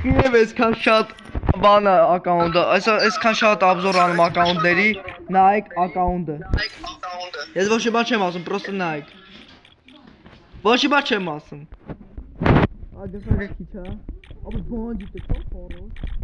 Կիև այսքան շատ բան ակաունտը, այսքան շատ обзор անում ակաունտների, նայեք ակաունտը։ Ես ոչ մի բան չեմ ասում, պրոստը նայեք։ Ոչ մի բան չեմ ասում։ Ագասակը քիչ է։ Ապա բան դիտե քո խորոս։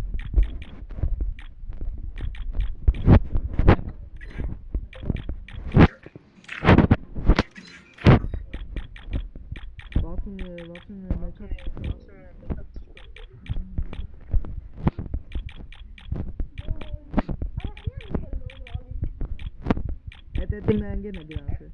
Эти महंगे नहीं यहाँ से।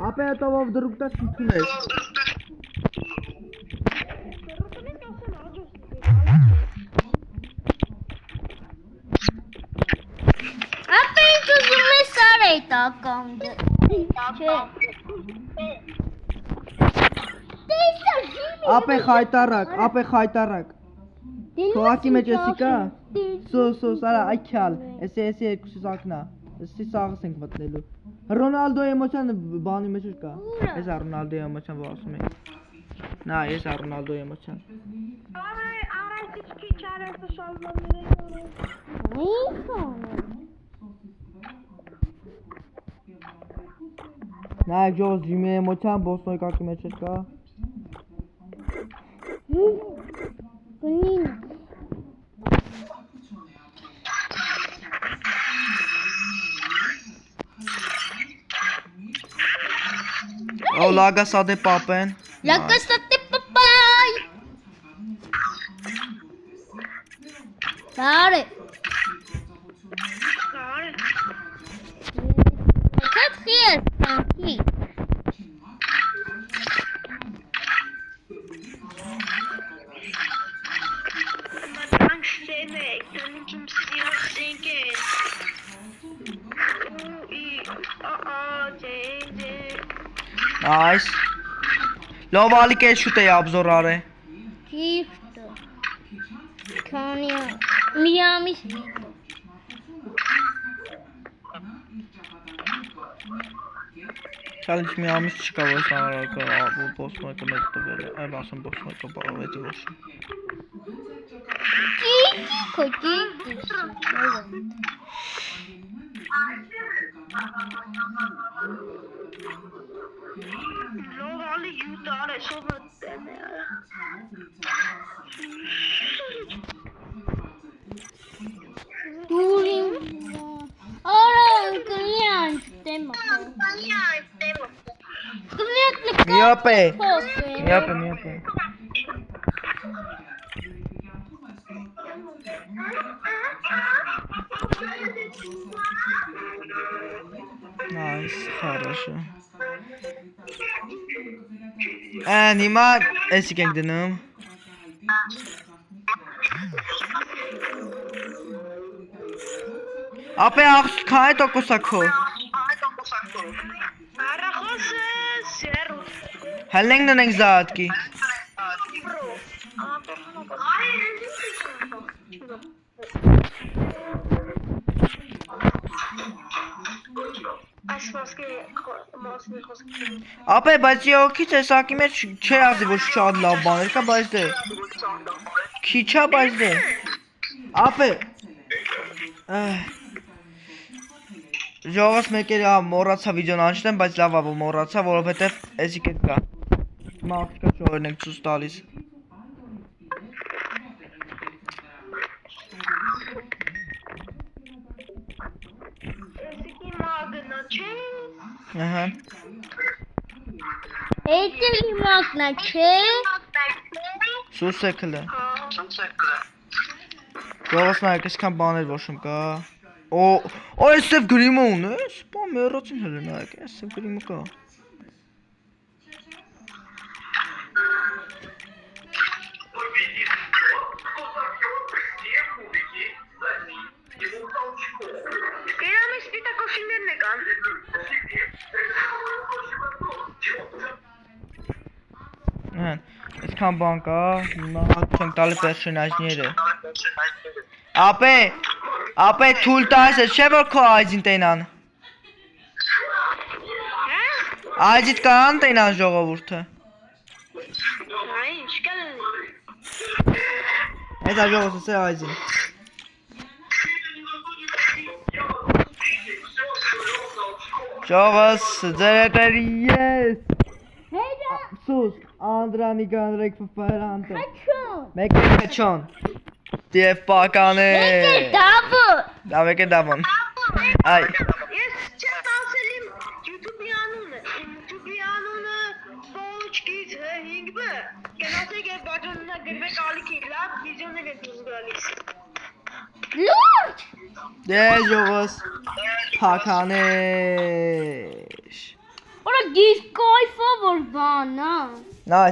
आप है तो वो दुर्ग तक सीखने। Ապե խայտարակ Քոակի մեջ էսի կա Սո սարա այքյալ Էսի երկուսի սակնա Էսի սաղս ենք մտնելու Ռոնալդոյի էմոցյան բանի մեջ կա Ես Ռոնալդոյի էմոցյան որ ասում ենք Նա ես Ռոնալդոյի էմոցյան Նայեք ժողս ջիմի էմոցյան բոսնոյ կակի մեջ կա O laga sade papen. Laga sade papai. Sare. Kat hier, aquí. Nice. Lovali के शूटे obzor are. Gift. Kania. Miami. Challenge Miami çıka var sana ka bu postma ka met böyle. Ay basın postma ka bağlayıcı olsun. Kiki. Lovali you thought I saw that. Turing. Ora, kanian tema. Miape. Miape. Nice, хорошо. Nima eski gidelim. Ape ağız kay tokusako. Helen de ne zat ki? Ապե բայց յոքից էսակի մեջ չի ասի որ շատ լավ բաներ կա բայց դե քիչ է բայց դե ապե Ժողովս մեկ էլ մոռացա վիդեոն անցնեմ բայց լավ է որ մոռացա որովհետև էսի կետ կա Մաղթկա չորեն եք ցույց տալիս Ահա Էդի մակնա չէ Սուսեկլը Ժողովս նայեք այսքան բաներ ոչմ կա O այսև գրիմը ունես Բա մեռացին հələ նայեք այսև գրիմը կա Իրամես պիտակոշիներն է կան Ահա, այսքան այդքան բան կա, հիմա հատ չենք տալի պերսոնաժները։ Ապե թույլ տաս, չէ՞ որ քո այջին տենան։ Այջիդ կարան տենան ժողովուրդը։ Այ ինչ կան։ Էդա ժողովուրդը սե այջին։ Ժողովս ձեր հետերի ես։ Հետը Սուս Անդրանի գանրեք ֆրանտը։ հաչուն։ Մեկ քչոն։ Դիև պականը։ Դաբը։ Դա մեկ է դավոն։ Այ Ես չեմ ասել իմ YouTube-ի անունը։ Իմ YouTube-ի անունը ոչ գիծ 5B։ Գնացեք եւ բաժանունը գրվեք ալիքի լավ վիդեոներ եք գալիս։ Լուրջ։ դե ժողովս պականեշ։ Օրա դիսկոյֆը որ բանա։ Նայ